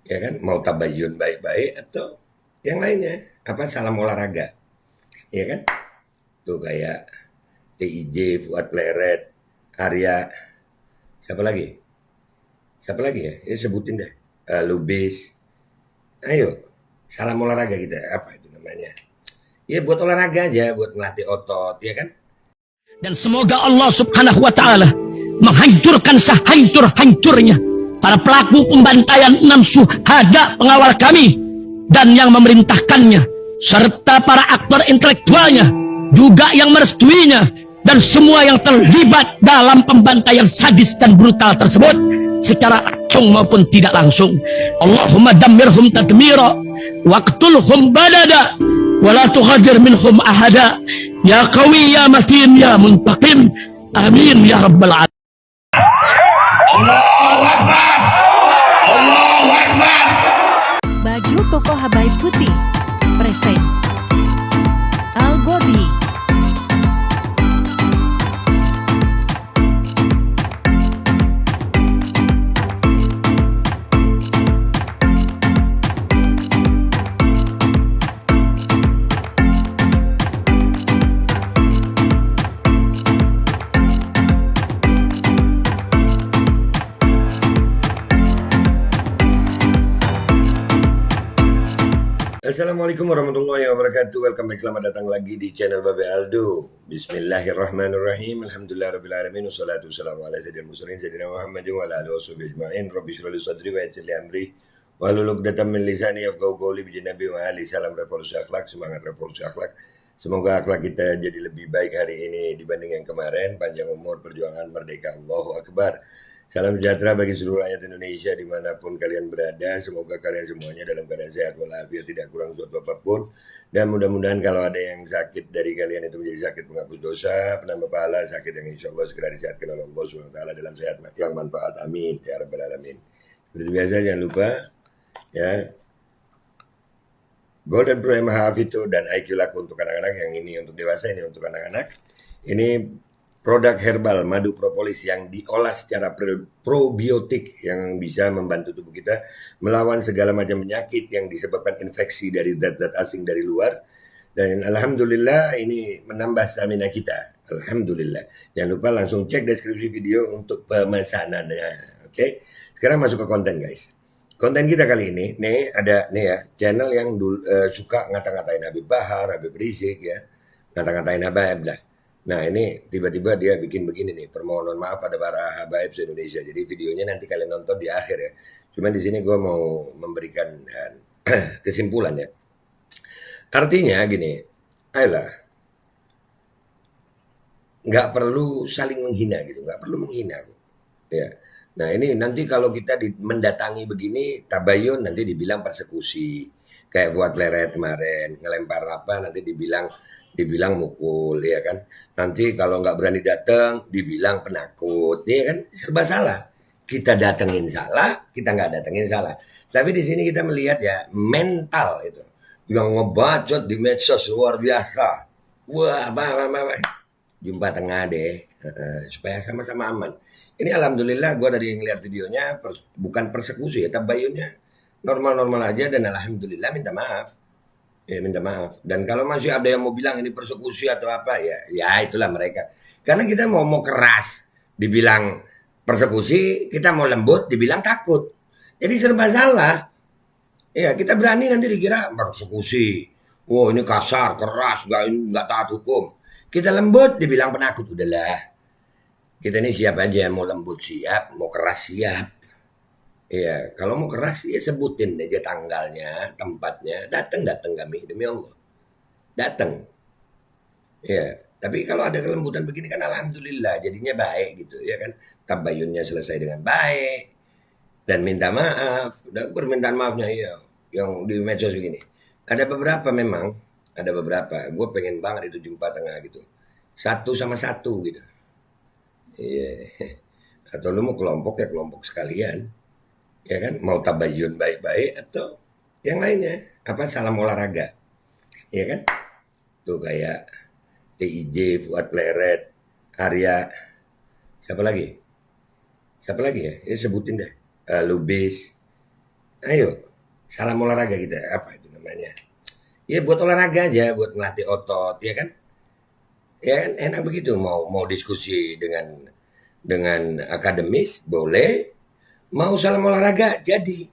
ya kan? Mau tabayun baik-baik atau yang lainnya, apa salam olahraga, ya kan? Tuh kayak TIJ, Fuad Pleret, Arya, siapa lagi? Siapa lagi ya? Ini sebutin deh. Lubis. Ayo, salam olahraga kita. Apa itu namanya? Ya buat olahraga aja, buat melatih otot, ya kan? Dan semoga Allah subhanahu wa ta'ala menghancurkan sehancur-hancurnya para pelaku pembantaian 6 syuhada pengawal kami dan yang memerintahkannya, serta para aktor intelektualnya juga yang merestuinya, dan semua yang terlibat dalam pembantaian sadis dan brutal tersebut secara langsung maupun tidak langsung. Allahumma dammirhum tadmira waqtulhum badada wala tughadir minhum ahada ya qawi ya matin ya muntaqim, amin ya rabbal alamin. Allahu Akbar. Allahu Akbar. Baju koko Habaib putih present Al Godi. Assalamualaikum warahmatullahi wabarakatuh. Welcome back, selamat datang lagi di channel Babe Aldo. Bismillahirrahmanirrahim. Alhamdulillahirabbil alamin. Wassalatu wassalamu ala sayyidil mursalin sayyidina Muhammadin wa ala alihi washabihi ajmain. Rabbi shrah li sadri wa yassir li amri wahlul 'uqdatam min lisani yafqahu qawli bi janabi wa ali. Salam revolusi akhlak, semangat revolusi akhlak. Semoga akhlak kita jadi lebih baik hari ini dibanding yang kemarin. Panjang umur, perjuangan, merdeka. Allahu Akbar. Salam sejahtera bagi seluruh rakyat Indonesia dimanapun kalian berada. Semoga kalian semuanya dalam keadaan sehat walafiat, tidak kurang suatu apapun. Dan mudah-mudahan kalau ada yang sakit dari kalian itu menjadi sakit penghapus dosa, penambah pahala, sakit yang insya Allah segera disehatkan oleh Allah SWT dalam sehat yang manfaat. Amin ya rabbal alamin. Seperti biasa jangan lupa ya, Golden Pro MH Vito dan IQ Laku untuk anak-anak. Yang ini untuk dewasa, ini untuk anak-anak. Ini produk herbal madu propolis yang diolah secara probiotik yang bisa membantu tubuh kita melawan segala macam penyakit yang disebabkan infeksi dari zat-zat asing dari luar. Dan alhamdulillah ini menambah stamina kita. Alhamdulillah. Jangan lupa langsung cek deskripsi video untuk pemesanannya. Oke. Sekarang masuk ke konten, guys. Konten kita kali ini, nih ada nih ya, channel yang suka ngata-ngatain Habib Bahar, Habib Rizik ya. Ngata-ngatain Habaib dah. Nah ini tiba-tiba dia bikin begini nih, permohonan maaf pada para habaib se-Indonesia. Jadi videonya nanti kalian nonton di akhir ya. Cuman di sini gue mau memberikan kesimpulan ya. Artinya gini, ayolah, nggak perlu saling menghina gitu, nggak perlu menghina. Ya. Nah ini nanti kalau kita mendatangi begini, tabayun nanti dibilang persekusi. Kayak Fuad Pleret kemarin, ngelempar apa nanti dibilang mukul, ya kan. Nanti kalau nggak berani datang, dibilang penakut, ya kan. Serba salah. Kita datengin salah, kita nggak datengin salah. Tapi di sini kita melihat ya, mental itu. Yang ngebacot di medsos luar biasa. Wah, jumpa tengah deh, supaya sama-sama aman. Ini alhamdulillah gue dari ngeliat videonya, bukan persekusi ya, tabayunnya normal-normal aja, dan alhamdulillah minta maaf. Ya minta maaf. Dan kalau masih ada yang mau bilang ini persekusi atau apa ya itulah mereka. Karena kita mau keras dibilang persekusi, kita mau lembut dibilang takut. Jadi serba salah. Ya kita berani nanti dikira persekusi. Oh ini kasar, keras, nggak taat hukum. Kita lembut dibilang penakut. Udahlah. Kita ini siap aja, mau lembut siap, mau keras siap. Iya, kalau mau keras ya sebutin aja tanggalnya, tempatnya, datang kami demi Allah. Datang. Ya, tapi kalau ada kelembutan begini kan alhamdulillah jadinya baik gitu ya kan. Tabayunnya selesai dengan baik dan minta maaf. Dan permintaan maafnya ya yang di medsos begini. Ada beberapa memang, ada beberapa. Gue pengen banget itu jumpa tengah gitu. Satu sama satu gitu. Iya. Atau lu mau kelompok ya kelompok sekalian. Ya kan, mau tabayun baik-baik atau yang lainnya, apa salam olahraga, ya kan, tuh kayak TIJ, Fuad Pleret, Arya, siapa lagi ya, ini sebutin deh, Lubis, Ayo, salam olahraga kita. Apa itu namanya? Ya buat olahraga aja, buat ngelatih otot, ya kan? Ya kan enak begitu. Mau diskusi dengan akademis boleh, mau salam olahraga jadi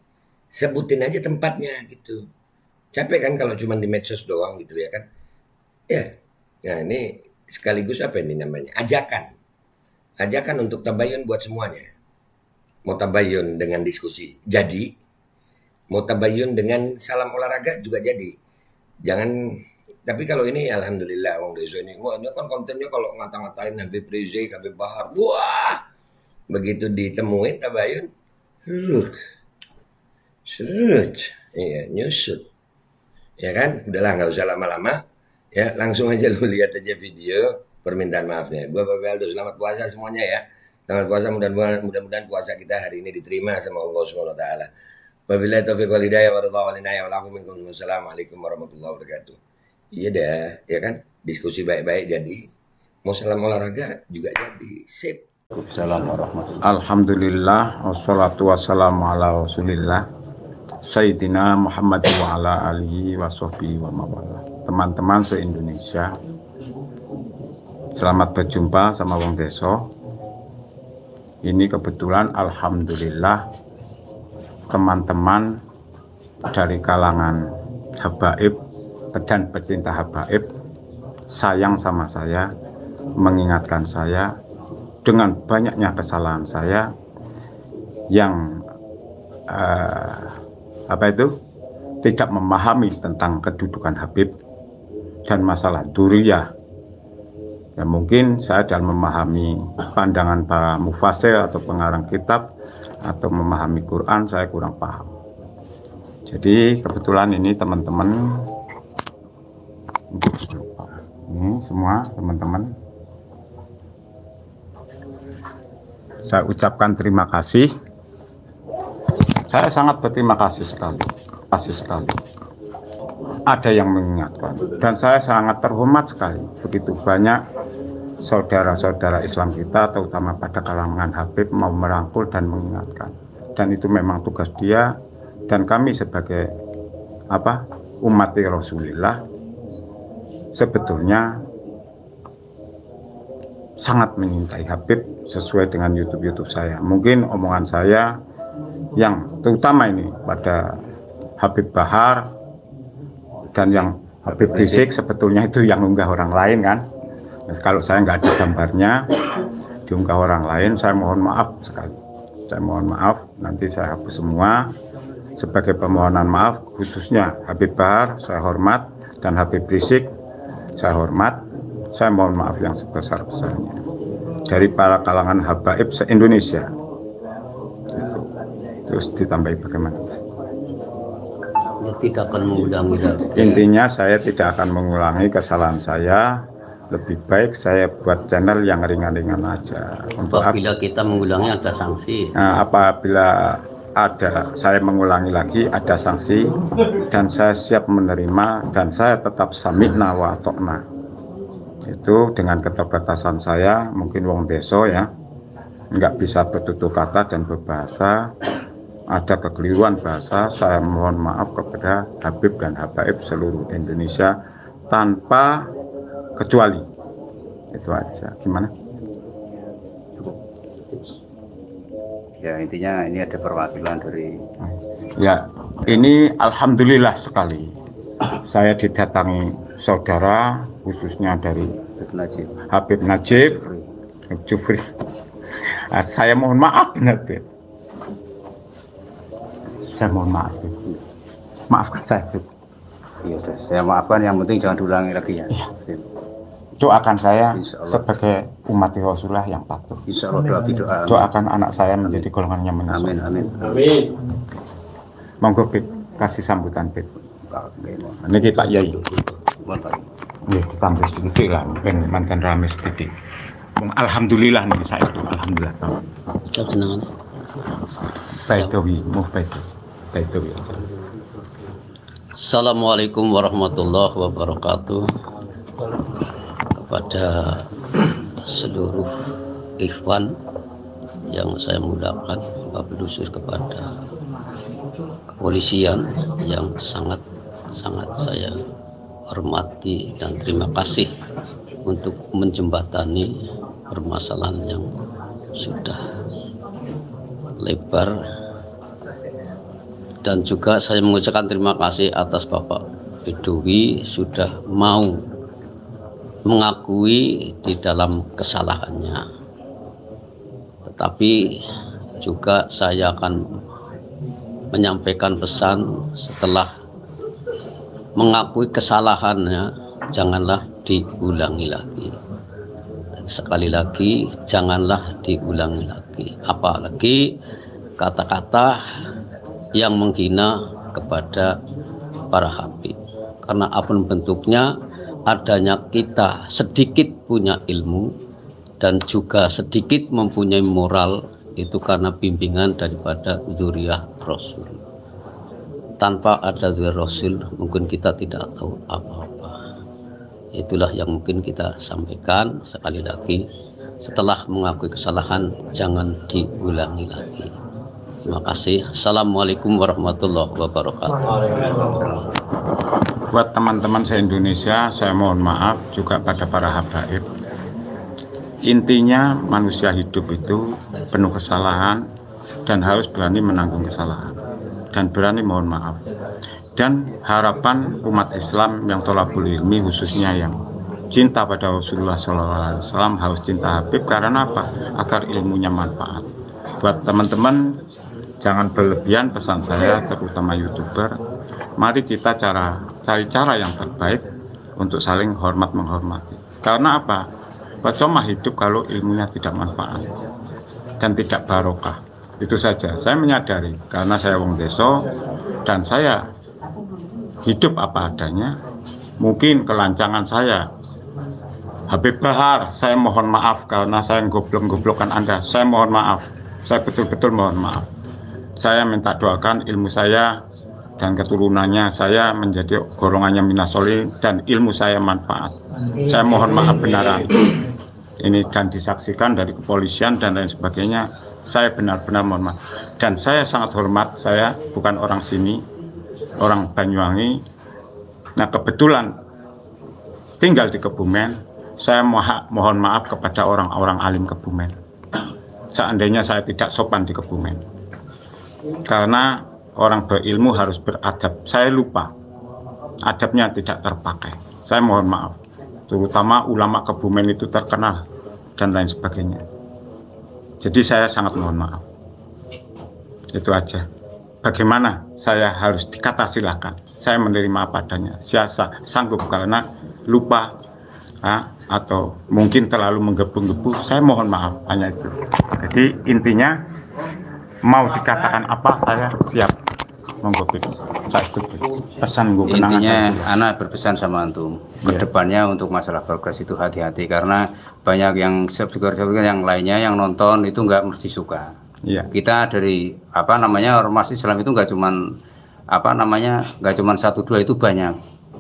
sebutin aja tempatnya gitu. Capek kan kalau cuma di medsos doang gitu ya kan? Ya. Nah ini sekaligus apa ini namanya? Ajakan. Ajakan untuk tabayun buat semuanya. Mau tabayun dengan diskusi jadi, mau tabayun dengan salam olahraga juga jadi. Jangan, tapi kalau ini alhamdulillah wong desa ini, wah ini kan kontennya kalau ngata-ngatain Habib Rizik, Habib Bahar, wah begitu ditemuin tabayun, serut, serut, iya nyusut, ya kan, udahlah nggak usah lama-lama, ya langsung aja lu lihat aja video permintaan maafnya. Gua Bapak Aldo, selamat puasa semuanya ya. Selamat puasa, mudah-mudahan puasa kita hari ini diterima sama Allah Subhanahu wa taala. Wabillahi taufiq wal hidayah warahmatullahi wal inayah wal afu minkum. Wassalamualaikum warahmatullahi wabarakatuh. Iya dah, ya kan? Diskusi baik-baik jadi. Mau salam olahraga juga jadi. Sip. Alhamdulillah wassalatu wassalamu ala rasulillah Sayyidina Muhammad wa ala alihi wa sahbihi wa mawala. Teman-teman se-Indonesia, selamat berjumpa sama wong deso. Ini kebetulan alhamdulillah teman-teman dari kalangan habaib dan pecinta habaib sayang sama saya, mengingatkan saya dengan banyaknya kesalahan saya yang tidak memahami tentang kedudukan Habib dan masalah duriyah. Ya, mungkin saya dalam memahami pandangan para mufasir atau pengarang kitab atau memahami Quran saya kurang paham. Jadi kebetulan ini teman-teman, ini semua teman-teman, saya ucapkan terima kasih. Saya sangat berterima kasih sekali. Ada yang mengingatkan dan saya sangat terhormat sekali. Begitu banyak saudara-saudara Islam kita, terutama pada kalangan Habib, mau merangkul dan mengingatkan. Dan itu memang tugas dia dan kami sebagai umat Rasulullah sebetulnya sangat menyintai Habib sesuai dengan YouTube saya. Mungkin omongan saya yang terutama ini pada Habib Bahar dan yang Habib Rizik sebetulnya itu yang unggah orang lain kan. Nah, kalau saya nggak ada gambarnya diunggah orang lain, saya mohon maaf sekali. Saya mohon maaf, nanti saya hapus semua. Sebagai permohonan maaf khususnya Habib Bahar saya hormat dan Habib Rizik saya hormat. Saya mohon maaf yang sebesar-besarnya dari para kalangan habaib se-Indonesia. Terus ditambahi bagaimana? Tidak akan mengulangi lagi. Intinya saya tidak akan mengulangi kesalahan saya. Lebih baik saya buat channel yang ringan-ringan aja. Apabila kita mengulangi ada sanksi. Nah, apabila saya mengulangi lagi ada sanksi dan saya siap menerima dan saya tetap sami'na wa atokna. Itu dengan keterbatasan saya, mungkin wong deso ya, nggak bisa bertutur kata dan berbahasa. Ada kekeliruan bahasa, saya mohon maaf kepada Habib dan habaib seluruh Indonesia tanpa kecuali. Itu aja. Gimana? Ya intinya ini ada perwakilan dari. Ya ini alhamdulillah sekali saya didatangi saudara khususnya dari Habib Najib Jufri. Saya mohon maaf benar Beb. Saya mohon maaf Beb. Maafkan saya Beb. Iya saya maafkan, yang penting jangan diulangi lagi ya. Iya. Doakan saya sebagai umat Rasulullah yang patuh. Insya Allah doa. Doakan anak saya menjadi golongan yang menyusul. Amin. Monggo Beb, kasih sambutan Beb. Niki Pak Yai. Ya ditambah sedikit lah, mungkin mantan rame sedikit. Alhamdulillah nih saya itu, alhamdulillah. Baitowi, mau baitowi. Assalamualaikum warahmatullahi wabarakatuh. Kepada seluruh ikhwan yang saya muliakan, wabil khusus kepada kepolisian yang sangat saya hormati dan terima kasih untuk menjembatani permasalahan yang sudah lebar, dan juga saya mengucapkan terima kasih atas Bapak Bedowi sudah mau mengakui di dalam kesalahannya. Tetapi juga saya akan menyampaikan pesan, setelah mengakui kesalahannya janganlah diulangi lagi. Dan sekali lagi janganlah diulangi lagi, apalagi kata-kata yang menghina kepada para habib. Karena apapun bentuknya, adanya kita sedikit punya ilmu dan juga sedikit mempunyai moral, itu karena bimbingan daripada zuriyah Rasul. Tanpa ada zuriyah Rasul mungkin kita tidak tahu apa-apa. Itulah yang mungkin kita sampaikan. Sekali lagi, setelah mengakui kesalahan jangan diulangi lagi. Terima kasih. Assalamualaikum warahmatullahi wabarakatuh. Buat teman-teman se-Indonesia, saya mohon maaf juga pada para habaib. Intinya manusia hidup itu penuh kesalahan dan harus berani menanggung kesalahan dan berani mohon maaf. Dan harapan umat Islam yang thalabul ilmi, khususnya yang cinta pada Rasulullah SAW, harus cinta Habib. Karena apa? Agar ilmunya manfaat. Buat teman-teman, jangan berlebihan, pesan saya terutama YouTuber, mari kita cari cara yang terbaik untuk saling hormat menghormati. Karena apa? Percuma hidup kalau ilmunya tidak manfaat dan tidak barokah. Itu saja. Saya menyadari karena saya wong deso dan saya hidup apa adanya. Mungkin kelancangan saya, Habib Bahar, saya mohon maaf karena saya goblok-goblokkan Anda. Saya mohon maaf. Saya betul-betul mohon maaf. Saya minta doakan ilmu saya dan keturunannya saya menjadi golongannya minasoli dan ilmu saya manfaat. Saya mohon maaf benaran. Ini dan disaksikan dari kepolisian dan lain sebagainya. Saya benar-benar mohon maaf. Dan saya sangat hormat, saya bukan orang sini, orang Banyuwangi. Nah, kebetulan tinggal di Kebumen. Saya mohon maaf kepada orang-orang alim Kebumen. Seandainya saya tidak sopan di Kebumen. Karena orang berilmu harus beradab. Saya lupa. Adabnya tidak terpakai. Saya mohon maaf. Terutama ulama Kebumen itu terkenal dan lain sebagainya. Jadi saya sangat mohon maaf. Itu aja. Bagaimana saya harus dikata silakan. Saya menerima apa adanya. Saya sanggup karena lupa atau mungkin terlalu menggebu-gebu. Saya mohon maaf, hanya itu. Jadi intinya mau dikatakan apa saya siap. Monggo, saya setuju. Pesan gue Intinya anak berpesan sama antum kedepannya untuk masalah progres itu hati-hati, karena banyak yang subscriber yang lainnya yang nonton itu nggak mesti suka. Kita dari ormas Islam itu nggak cuman nggak cuman 1-2, itu banyak.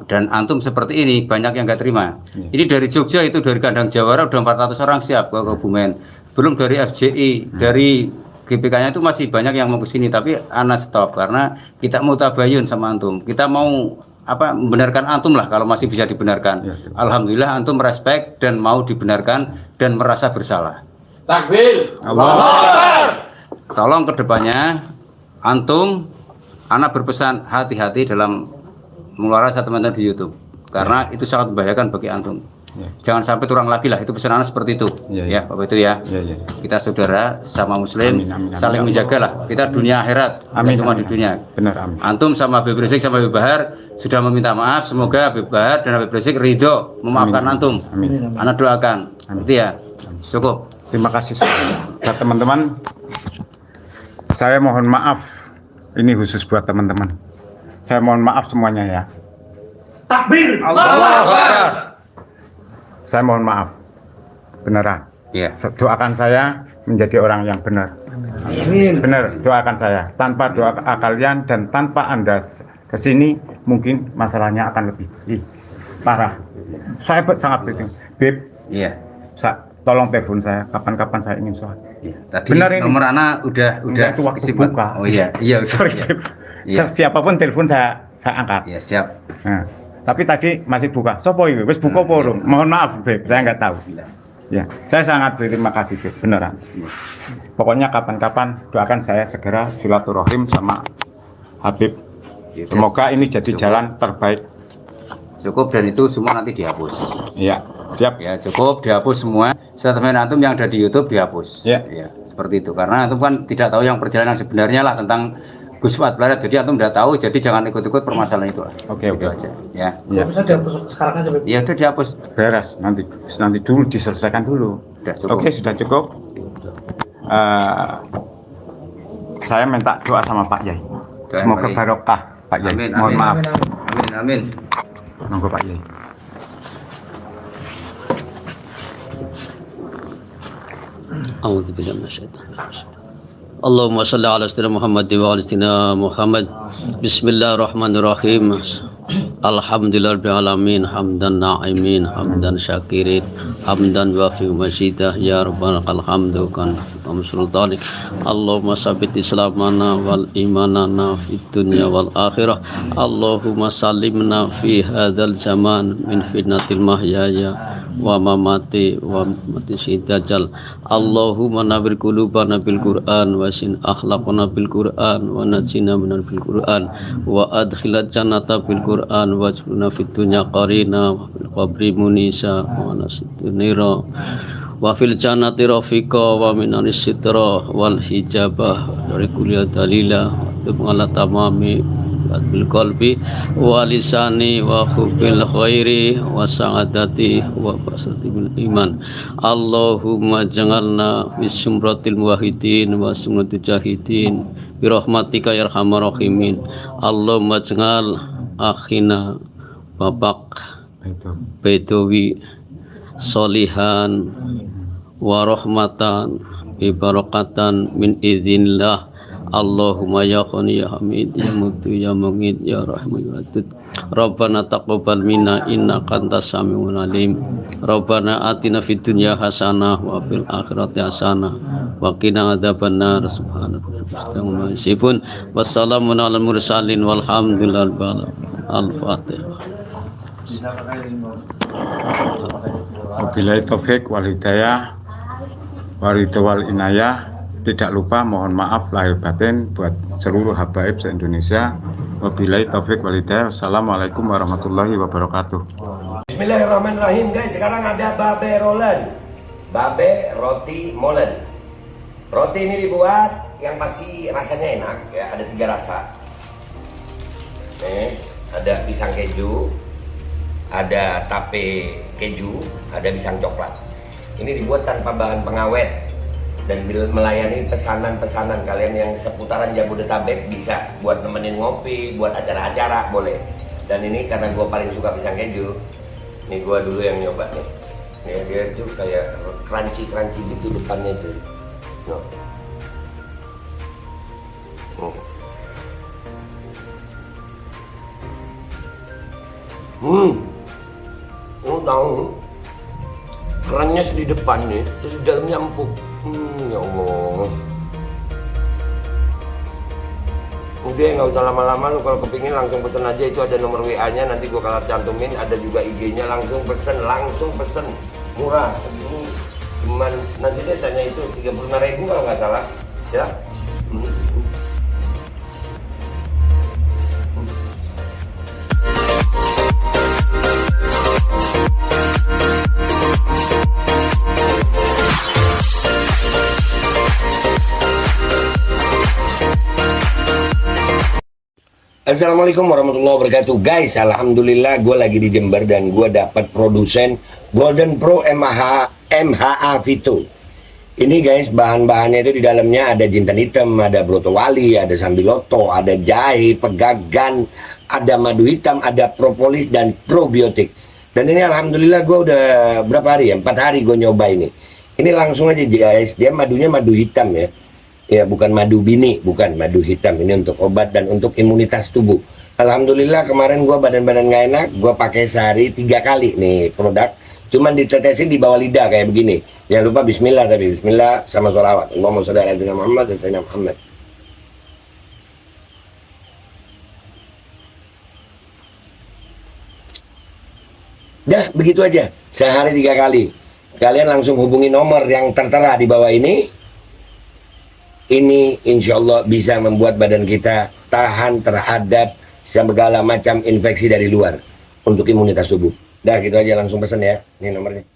Dan antum seperti ini banyak yang nggak terima. Ini dari Jogja, itu dari kandang Jawara udah 400 orang siap ke Kebumen. Belum dari FJI, dari GPK-nya itu masih banyak yang mau ke sini, tapi ana stop karena kita mau tabayun sama antum. Kita mau membenarkan antum lah kalau masih bisa dibenarkan. Alhamdulillah antum respect dan mau dibenarkan dan merasa bersalah. Takbir. Allahu Akbar. Tolong kedepannya antum, anak berpesan hati-hati dalam mengeluarkan teman-teman di YouTube karena itu sangat membahayakan bagi antum. Jangan sampai turang lagi lah, itu pesan anak seperti itu. Ya, Bapak itu ya. Kita saudara sama muslim, saling menjaga lah. Kita dunia akhirat, tidak cuma di dunia. Benar, amin. Antum sama Habib Rizik sama Habib Bahar sudah meminta maaf, semoga Habib Bahar dan Habib Rizik ridho memaafkan antum. Amin. Anak doakan. Itu ya. Cukup. Terima kasih buat teman-teman. Saya mohon maaf. Ini khusus buat teman-teman. Saya mohon maaf semuanya ya. Takbir. Allahu Akbar. Saya mohon maaf. Beneran. Iya. Doakan saya menjadi orang yang benar. Amin. Benar, doakan saya. Tanpa doa kalian dan tanpa Anda kesini, mungkin masalahnya akan lebih parah. Saya sangat penting. Beb. Iya. Tolong telepon saya kapan-kapan saya ingin sholat. Iya. Tadi benar, ini nomor anak udah itu waktu buka. Oh iya, sorry. Beb. Iya. Siapapun telepon saya angkat. Ya siap. Nah, tapi tadi masih buka. Sopo itu? Wis buka apa belum? Mohon maaf, Beb, saya nggak tahu. Ya, saya sangat berterima kasih, Beb, beneran. Pokoknya kapan-kapan doakan saya segera silaturahim sama Habib. Ya, Semoga ini jadi cukup. jalan terbaik. Cukup, dan itu semua nanti dihapus. Iya, siap. Ya cukup dihapus semua. Statement antum yang ada di YouTube dihapus. Ya. Ya, seperti itu. Karena antum kan tidak tahu yang perjalanan sebenarnya lah tentang Gus Fuad Blaret. Jadi antum tidak tahu. Jadi jangan ikut-ikut permasalahan itu lah. Oke, Itu oke. aja. Ya. Ya, Bisa dihapus sekarang aja, Beb. Ya udah dihapus. beres. Nanti dulu diselesaikan dulu. Sudah cukup. Oke, sudah cukup. Saya minta doa sama Pak Yai. Doa Semoga Pak Yai. barokah, Pak Yai. Amin, Mohon amin. maaf. Amin, amin. Monggo Pak Yai. أعوذ بالله من الشيطان الرجيم اللهم صل على سيدنا محمد وعلى سيدنا محمد بسم الله الرحمن الرحيم الحمد لله رب العالمين حمدا ناعمين حمدا شاكرين حمدا وافي مجيدا يا ربنا لك الحمد كان سلطانك اللهم ثبت إسلامنا والإيماننا في الدنيا والآخرة اللهم سلمنا في هذا الزمان من فتنة المحيا ومماتي ومماتي الدجال اللهم نور قلوبنا بالقرآن وسن أخلاقنا بالقرآن ونجنا من بالقرآن وأدخل الجنة بالقرآن واجعلنا في الدنيا قرينا وفي القبر منيسا ونسيت نيرا وفي الجنة رفيقا ومن الستر والحجابة ولكل دليلا على تمام بالقلب ولساني وحب الخير وسعادة وبصرة بالإيمان اللهم اجعلنا في سمرة الموحدين وسمرة الجاهدين برحمتك يا أرحم الراحمين اللهم اجعل أخينا Bapak Bedowi solihan warahmatan ibarakatan min idzinillah Allahumma ya khani ya hamid ya mutu ya mungid ya rahman ya wadud Rabbana taqabbal minna innaka antas samiul alim Rabbana atina fid dunya hasanah wa fil akhirati hasanah wa qina adzabannar subhanaka wa sifun wassalamun alal mursalin walhamdulillahi rabbil alamin al-fatihah. Wabillahi taufik wal hidayah wal inayah. Tidak lupa mohon maaf lahir batin buat seluruh habaib se-Indonesia. Wabillahi taufik wal hidayah. Assalamualaikum warahmatullahi wabarakatuh. Bismillahirrahmanirrahim guys, sekarang ada babe rolen, babe roti molen. Roti ini dibuat yang pasti rasanya enak ya, ada 3 rasa. Nih, ada pisang keju, ada tape keju, ada pisang coklat. Ini dibuat tanpa bahan pengawet dan melayani pesanan-pesanan kalian yang seputaran Jabodetabek, bisa buat nemenin ngopi, buat acara-acara boleh. Dan ini karena gue paling suka pisang keju, nih gue dulu yang nyoba nih. Nih dia tuh kayak crunchy gitu depannya tuh. No. Tahu kerennya di depannya, terus di dalamnya empuk. Ya Allah. Udah nggak usah lama-lama, lu kalau kepingin langsung pesen aja, itu ada nomor WA-nya, nanti gua kalau cantumin, ada juga IG-nya, langsung pesen, murah. Ini cuman nanti dia tanya itu 35.000 kalau nggak salah, ya. Assalamualaikum warahmatullahi wabarakatuh guys, alhamdulillah gue lagi di Jember dan gue dapat produsen Golden Pro MHA Vito. Ini guys, bahan-bahannya itu di dalamnya ada jintan hitam, ada broto wali, ada sambiloto, ada jahe, pegagan, ada madu hitam, ada propolis dan probiotik. Dan ini alhamdulillah gue udah berapa hari ya, 4 hari gue nyoba ini. Ini langsung aja guys, dia madunya madu hitam ya. Ya bukan madu bini, bukan madu hitam. Ini untuk obat dan untuk imunitas tubuh. Alhamdulillah kemarin gua badan-badan nggak enak, gua pakai sehari 3 kali nih produk. Cuman ditetesin di bawah lidah kayak begini. Jangan lupa bismillah, tapi bismillah sama sholawat. Allahumma sholli ala sayyidina Muhammad dan sayyidina Muhammad. Dah, begitu aja. Sehari 3 kali. Kalian langsung hubungi nomor yang tertera di bawah ini. Ini insya Allah bisa membuat badan kita tahan terhadap segala macam infeksi dari luar untuk imunitas tubuh. Dah, gitu aja, langsung pesan ya. Ini nomornya.